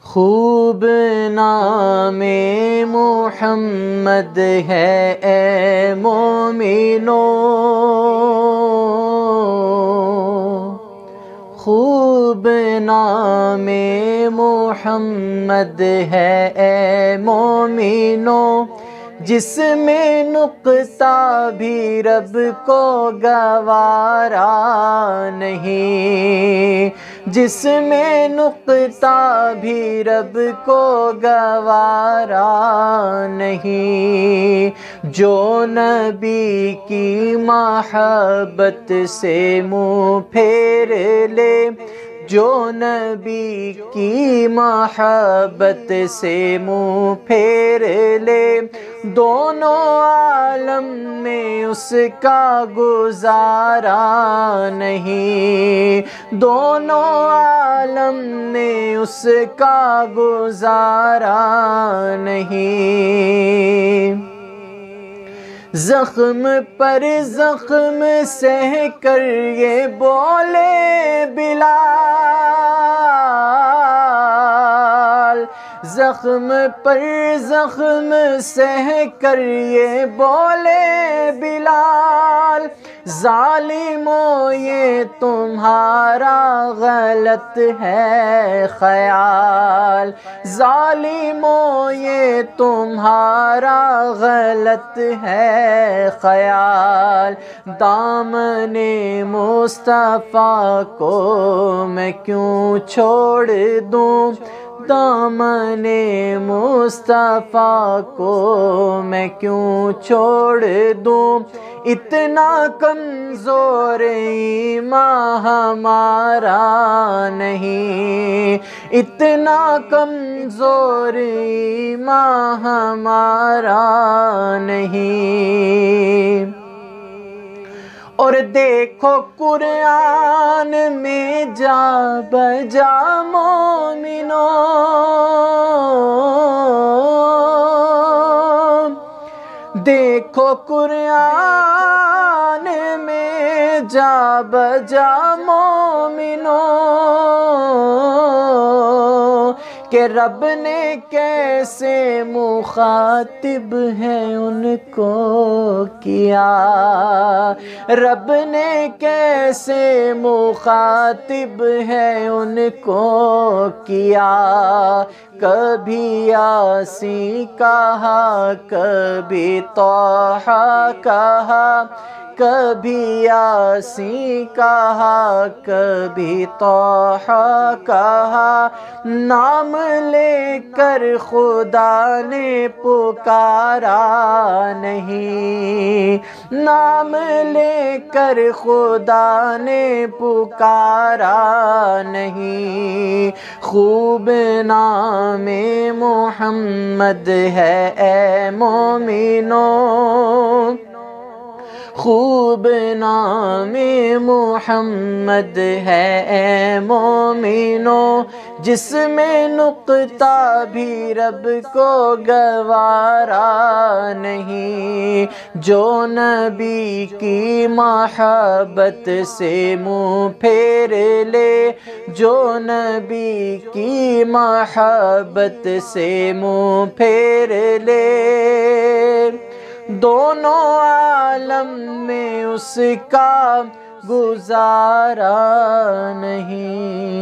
خوب نام محمد ہے اے مومنو، خوب نام محمد ہے اے مومنو، جس میں نقطہ بھی رب کو گوارا نہیں، جس میں نقطہ بھی رب کو گوارا نہیں، جو نبی کی محبت سے منہ پھیر لے، جو نبی کی محبت سے منہ پھیر لے، دونوں عالم میں اس کا گزارا نہیں، دونوں عالم میں اس کا گزارا نہیں۔ زخم پر زخم سہ کر یہ بولے بلال، زخم پر زخم سہ کر یہ بولے بلال، ظالموں یہ تمہارا غلط ہے خیال، ظالموں یہ تمہارا غلط ہے خیال، دامن مصطفیٰ کو میں کیوں چھوڑ دوں، دامن مصطفیٰ کو میں کیوں چھوڑ دوں، اتنا کمزور ایمان ہمارا نہیں، اتنا کمزور ایمان ہمارا نہیں۔ اور دیکھو قرآن میں جا بجا مومنو، دیکھو قرآن میں جا بجا مومنو، کہ رب نے کیسے مخاطب ہے ان کو کیا، رب نے کیسے مخاطب ہے ان کو کیا، کبھی یاسین کہا کبھی طٰہٰ کہا، کبھی یاسین کہا کبھی طٰہٰ کہا، نام لے کر خدا نے پکارا نہیں، نام لے کر خدا نے پکارا نہیں، خوب نام محمد ہے اے مومنو، خوب نام محمد ہے اے مومنو، جس میں نقطہ بھی رب کو گوارا نہیں، جو نبی کی محبت سے منہ پھیر لے، جو نبی کی محبت سے منہ پھیر لے، دونوں عالم میں اس کا گزارا نہیں۔